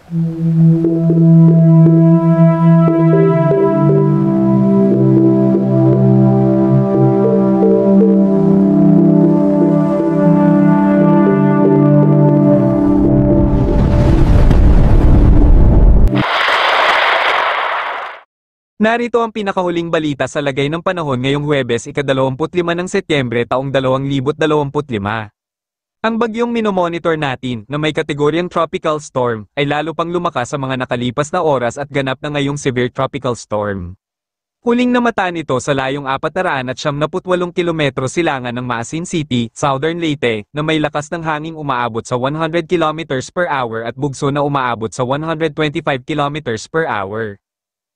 Narito ang pinakahuling balita sa lagay ng panahon ngayong Huwebes, ika-25 ng Setyembre taong 2025. Ang bagyong minomonitor natin, na may kategoryang tropical storm, ay lalo pang lumakas sa mga nakalipas na oras at ganap na ngayong severe tropical storm. Huling namataan ito sa layong 478 kilometro silangan ng Maasin City, Southern Leyte, na may lakas ng hanging umaabot sa 100 kilometers per hour at bugso na umaabot sa 125 kilometers per hour.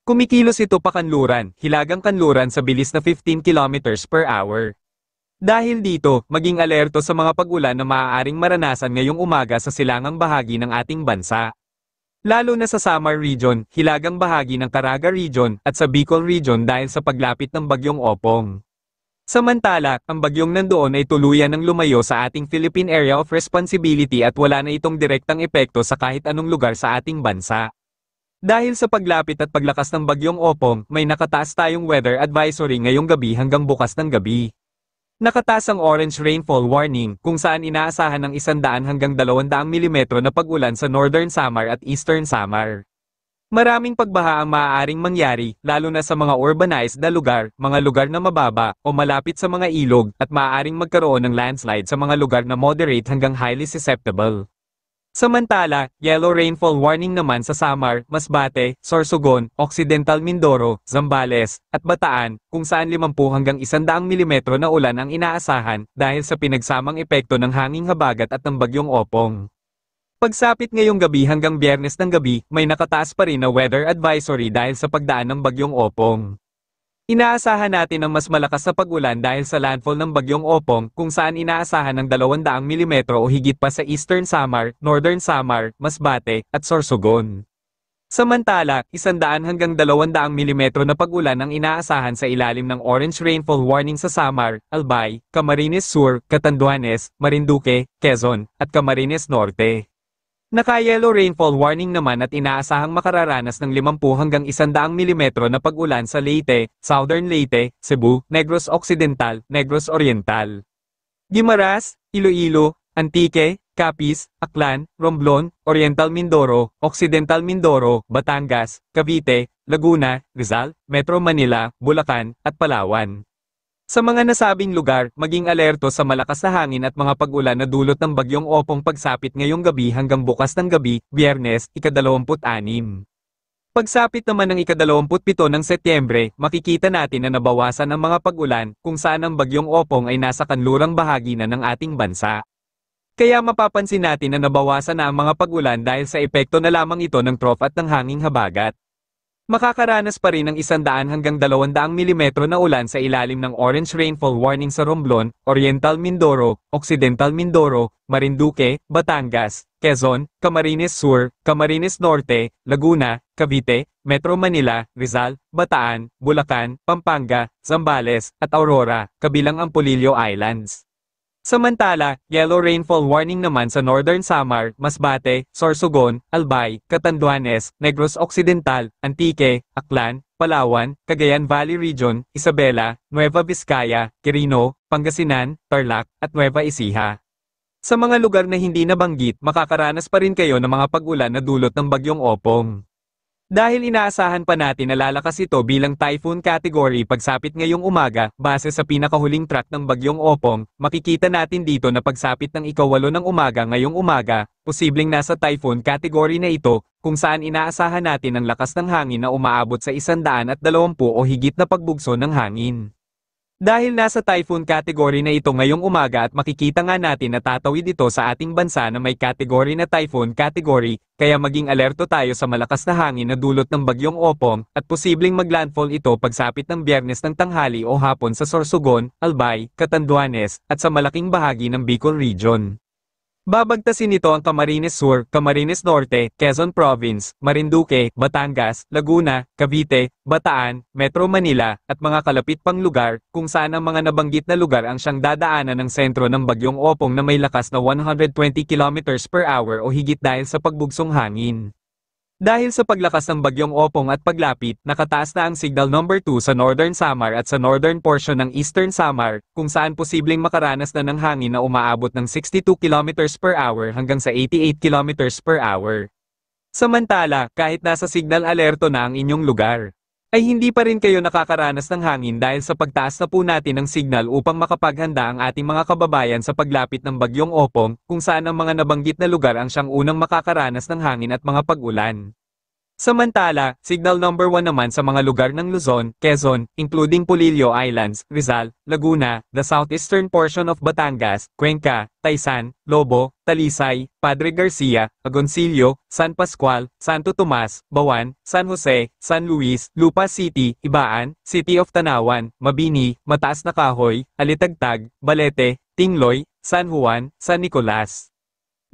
Kumikilos ito pakanluran, hilagang kanluran sa bilis na 15 kilometers per hour. Dahil dito, maging alerto sa mga pag-ulan na maaaring maranasan ngayong umaga sa silangang bahagi ng ating bansa. Lalo na sa Samar Region, hilagang bahagi ng Caraga Region, at sa Bicol Region dahil sa paglapit ng bagyong Opong. Samantala, ang bagyong nandoon ay tuluyan ng lumayo sa ating Philippine Area of Responsibility at wala na itong direktang epekto sa kahit anong lugar sa ating bansa. Dahil sa paglapit at paglakas ng bagyong Opong, may nakataas tayong weather advisory ngayong gabi hanggang bukas ng gabi. Nakataas ang orange rainfall warning, kung saan inaasahan ng 100 hanggang 200 mm na pag-ulan sa Northern Samar at Eastern Samar. Maraming pagbaha ang maaaring mangyari, lalo na sa mga urbanized na lugar, mga lugar na mababa, o malapit sa mga ilog, at maaaring magkaroon ng landslide sa mga lugar na moderate hanggang highly susceptible. Samantala, yellow rainfall warning naman sa Samar, Masbate, Sorsogon, Occidental Mindoro, Zambales, at Bataan, kung saan 50 hanggang 100 mm na ulan ang inaasahan dahil sa pinagsamang epekto ng hanging habagat at ng bagyong Opong. Pagsapit ngayong gabi hanggang Biyernes ng gabi, may nakataas pa rin na weather advisory dahil sa pagdaan ng bagyong Opong. Inaasahan natin ang mas malakas na pag-ulan dahil sa landfall ng bagyong Opong, kung saan inaasahan ng 200 mm o higit pa sa Eastern Samar, Northern Samar, Masbate, at Sorsogon. Samantala, 100 hanggang 200 mm na pag-ulan ang inaasahan sa ilalim ng orange rainfall warning sa Samar, Albay, Camarines Sur, Catanduanes, Marinduque, Quezon, at Camarines Norte. Naka-yellow rainfall warning naman at inaasahang makararanas ng 50 hanggang 100 mm na pag-ulan sa Leyte, Southern Leyte, Cebu, Negros Occidental, Negros Oriental, Guimaras, Iloilo, Antique, Capiz, Aklan, Romblon, Oriental Mindoro, Occidental Mindoro, Batangas, Cavite, Laguna, Rizal, Metro Manila, Bulacan, at Palawan. Sa mga nasabing lugar, maging alerto sa malakas na hangin at mga pag-ulan na dulot ng bagyong Opong pagsapit ngayong gabi hanggang bukas ng gabi, Biyernes, ika-26. Pagsapit naman ng ika-27 ng Setyembre, makikita natin na nabawasan ang mga pag-ulan, kung saan ang bagyong Opong ay nasa kanlurang bahagi na ng ating bansa. Kaya mapapansin natin na nabawasan na ang mga pag-ulan dahil sa epekto na lamang ito ng trough at ng hanging habagat. Makakaranas pa rin ng 100 hanggang 200 mm na ulan sa ilalim ng orange rainfall warning sa Romblon, Oriental Mindoro, Occidental Mindoro, Marinduque, Batangas, Quezon, Camarines Sur, Camarines Norte, Laguna, Cavite, Metro Manila, Rizal, Bataan, Bulacan, Pampanga, Zambales, at Aurora, kabilang ang Polillo Islands. Samantala, yellow rainfall warning naman sa Northern Samar, Masbate, Sorsogon, Albay, Catanduanes, Negros Occidental, Antique, Aklan, Palawan, Cagayan Valley Region, Isabela, Nueva Vizcaya, Quirino, Pangasinan, Tarlac, at Nueva Ecija. Sa mga lugar na hindi nabanggit, makakaranas pa rin kayo ng mga pag-ulan na dulot ng bagyong Opong. Dahil inaasahan pa natin na lalakas ito bilang typhoon category pagsapit ngayong umaga, base sa pinakahuling track ng bagyong Opong, makikita natin dito na pagsapit ng ika-8 ng umaga ngayong umaga, posibleng nasa typhoon category na ito, kung saan inaasahan natin ang lakas ng hangin na umaabot sa 120 o higit na pagbugso ng hangin. Dahil nasa typhoon category na ito ngayong umaga at makikita nga natin na tatawid ito sa ating bansa na may category na typhoon category, kaya maging alerto tayo sa malakas na hangin na dulot ng bagyong Opong, at posibleng maglandfall ito pagsapit ng Biyernes ng tanghali o hapon sa Sorsogon, Albay, Catanduanes, at sa malaking bahagi ng Bicol Region. Babagtasin nito ang Camarines Sur, Camarines Norte, Quezon Province, Marinduque, Batangas, Laguna, Cavite, Bataan, Metro Manila, at mga kalapit pang lugar, kung saan ang mga nabanggit na lugar ang siyang dadaanan ng sentro ng bagyong Opong na may lakas na 120 km per hour o higit dahil sa pagbugsong hangin. Dahil sa paglakas ng bagyong Opong at paglapit, nakataas na ang signal number 2 sa Northern Samar at sa northern portion ng Eastern Samar, kung saan posibleng makaranas na ng hangin na umaabot ng 62 km per hour hanggang sa 88 km per hour. Samantala, kahit nasa signal alerto na ang inyong lugar, ay hindi pa rin kayo nakakaranas ng hangin dahil sa pagtaas na po natin ng signal upang makapaghanda ang ating mga kababayan sa paglapit ng bagyong Opong, kung saan ang mga nabanggit na lugar ang siyang unang makakaranas ng hangin at mga pag-ulan. Samantala, signal number 1 naman sa mga lugar ng Luzon, Quezon, including Polillo Islands, Rizal, Laguna, the southeastern portion of Batangas, Cuenca, Taysan, Lobo, Talisay, Padre Garcia, Agoncillo, San Pascual, Santo Tomas, Bawan, San Jose, San Luis, Lupa City, Ibaan, City of Tanawan, Mabini, Mataas na Kahoy, Alitagtag, Balete, Tingloy, San Juan, San Nicolas,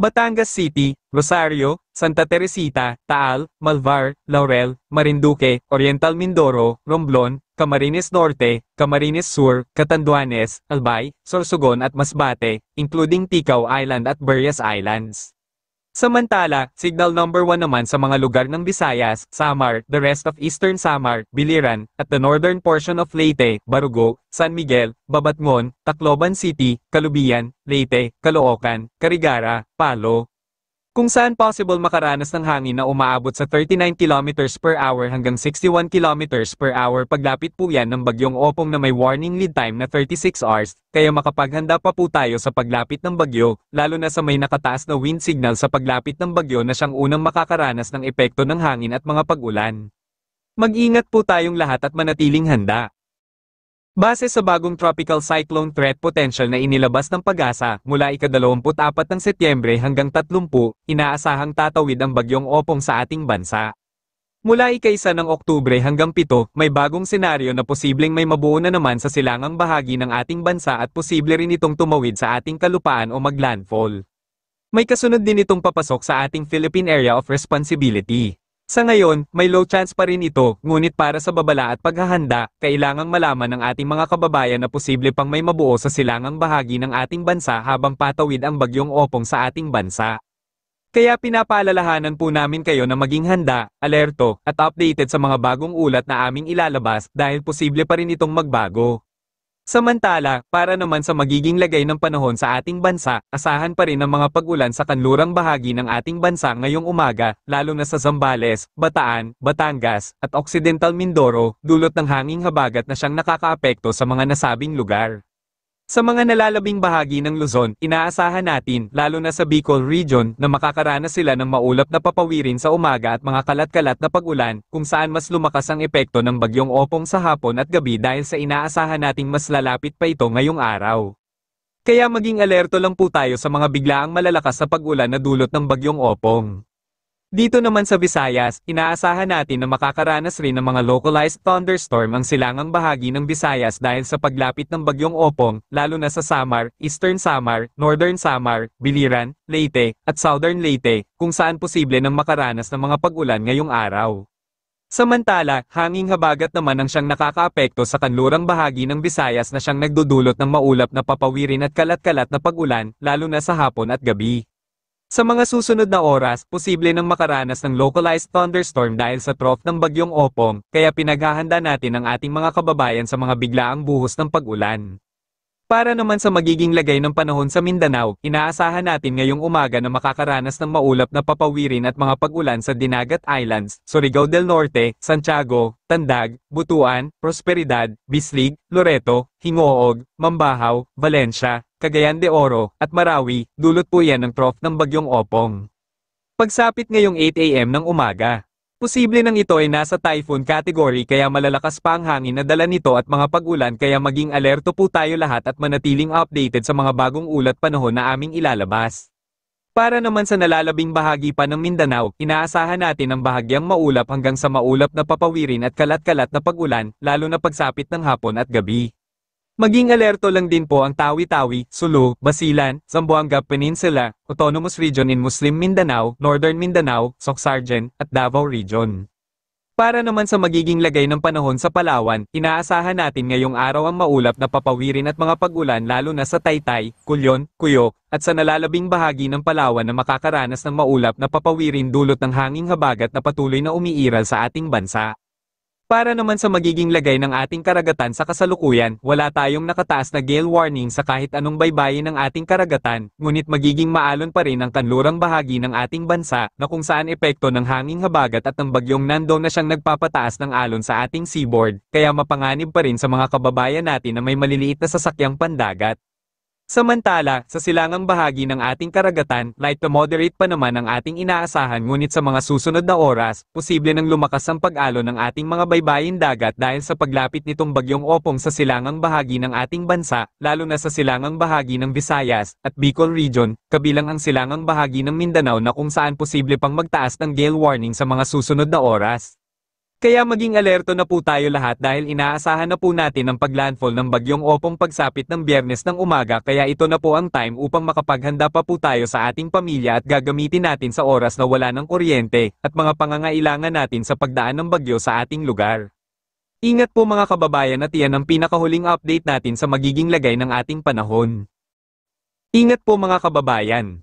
Batangas City, Rosario, Santa Teresita, Taal, Malvar, Laurel, Marinduque, Oriental Mindoro, Romblon, Camarines Norte, Camarines Sur, Catanduanes, Albay, Sorsogon at Masbate, including Ticao Island at Burias Islands. Samantala, signal number 1 naman sa mga lugar ng Visayas, Samar, the rest of Eastern Samar, Biliran, at the northern portion of Leyte, Barugo, San Miguel, Babatngon, Tacloban City, Calubian, Leyte, Caloocan, Carigara, Palo, kung saan possible makaranas ng hangin na umaabot sa 39 km per hour hanggang 61 km per hour paglapit po yan ng bagyong Opong na may warning lead time na 36 hours, kaya makapaghanda pa po tayo sa paglapit ng bagyo, lalo na sa may nakataas na wind signal sa paglapit ng bagyo na siyang unang makakaranas ng epekto ng hangin at mga pag-ulan. Mag-ingat po tayong lahat at manatiling handa. Base sa bagong tropical cyclone threat potential na inilabas ng PAGASA, mula ika-24 ng Setyembre hanggang 30, inaasahang tatawid ang bagyong Opong sa ating bansa. Mula ika-1 ng Oktubre hanggang 7, may bagong senaryo na posibleng may mabuo na naman sa silangang bahagi ng ating bansa at posible rin itong tumawid sa ating kalupaan o maglandfall. May kasunod din itong papasok sa ating Philippine Area of Responsibility. Sa ngayon, may low chance pa rin ito, ngunit para sa babala at paghahanda, kailangang malaman ng ating mga kababayan na posible pang may mabuo sa silangang bahagi ng ating bansa habang patawid ang bagyong Opong sa ating bansa. Kaya pinapaalalahanan po namin kayo na maging handa, alerto, at updated sa mga bagong ulat na aming ilalabas dahil posible pa rin itong magbago. Samantala, para naman sa magiging lagay ng panahon sa ating bansa, asahan pa rin ang mga pag-ulan sa kanlurang bahagi ng ating bansa ngayong umaga, lalo na sa Zambales, Bataan, Batangas, at Occidental Mindoro, dulot ng hanging habagat na siyang nakakaapekto sa mga nasabing lugar. Sa mga nalalabing bahagi ng Luzon, inaasahan natin, lalo na sa Bicol Region, na makakaranas sila ng maulap na papawirin sa umaga at mga kalat-kalat na pag-ulan, kung saan mas lumakas ang epekto ng bagyong Opong sa hapon at gabi dahil sa inaasahan nating mas lalapit pa ito ngayong araw. Kaya maging alerto lang po tayo sa mga biglaang malalakas na pag-ulan na dulot ng bagyong Opong. Dito naman sa Visayas, inaasahan natin na makakaranas rin ng mga localized thunderstorm ang silangang bahagi ng Visayas dahil sa paglapit ng bagyong Opong, lalo na sa Samar, Eastern Samar, Northern Samar, Biliran, Leyte, at Southern Leyte, kung saan posible nang makaranas ng mga pag-ulan ngayong araw. Samantala, hanging habagat naman ang siyang nakakaapekto sa kanlurang bahagi ng Visayas na siyang nagdudulot ng maulap na papawirin at kalat-kalat na pag-ulan, lalo na sa hapon at gabi. Sa mga susunod na oras, posible nang makaranas ng localized thunderstorm dahil sa trough ng bagyong Opong, kaya pinaghahanda natin ang ating mga kababayan sa mga biglaang buhos ng pag-ulan. Para naman sa magiging lagay ng panahon sa Mindanao, inaasahan natin ngayong umaga na makakaranas ng maulap na papawirin at mga pag-ulan sa Dinagat Islands, Surigao del Norte, Santiago, Tandag, Butuan, Prosperidad, Bislig, Loreto, Hingoog, Mambahaw, Valencia, Cagayan de Oro, at Marawi, dulot po yan ng trough ng bagyong Opong. Pagsapit ngayong 8 AM ng umaga, posible nang ito ay nasa typhoon category kaya malalakas pa ang hangin na dala nito at mga pag-ulan kaya maging alerto po tayo lahat at manatiling updated sa mga bagong ulat panahon na aming ilalabas. Para naman sa nalalabing bahagi pa ng Mindanao, inaasahan natin ang bahagyang maulap hanggang sa maulap na papawirin at kalat-kalat na pag-ulan, lalo na pagsapit ng hapon at gabi. Maging alerto lang din po ang Tawi-Tawi, Sulu, Basilan, Zamboanga Peninsula, Autonomous Region in Muslim Mindanao, Northern Mindanao, Socsargen, at Davao Region. Para naman sa magiging lagay ng panahon sa Palawan, inaasahan natin ngayong araw ang maulap na papawirin at mga pag-ulan lalo na sa Taytay, Culyon, Cuyoc, at sa nalalabing bahagi ng Palawan na makakaranas ng maulap na papawirin dulot ng hanging habagat na patuloy na umiiral sa ating bansa. Para naman sa magiging lagay ng ating karagatan sa kasalukuyan, wala tayong nakataas na gale warning sa kahit anong baybayin ng ating karagatan, ngunit magiging maalon pa rin ang kanlurang bahagi ng ating bansa, na kung saan epekto ng hanging habagat at ng bagyong Nando na siyang nagpapataas ng alon sa ating seaboard, kaya mapanganib pa rin sa mga kababayan natin na may maliliit na sasakyang pandagat. Samantala, sa silangang bahagi ng ating karagatan, light to moderate pa naman ang ating inaasahan ngunit sa mga susunod na oras, posible nang lumakas ang pag-alon ng ating mga baybayin dagat dahil sa paglapit nitong bagyong Opong sa silangang bahagi ng ating bansa, lalo na sa silangang bahagi ng Visayas at Bicol Region, kabilang ang silangang bahagi ng Mindanao na kung saan posible pang magtaas ng gale warning sa mga susunod na oras. Kaya maging alerto na po tayo lahat dahil inaasahan na po natin ang paglandfall ng bagyong Opong pagsapit ng Biyernes ng umaga kaya ito na po ang time upang makapaghanda pa po tayo sa ating pamilya at gagamitin natin sa oras na wala ng kuryente at mga pangangailangan natin sa pagdaan ng bagyo sa ating lugar. Ingat po mga kababayan at iyan ang pinakahuling update natin sa magiging lagay ng ating panahon. Ingat po mga kababayan.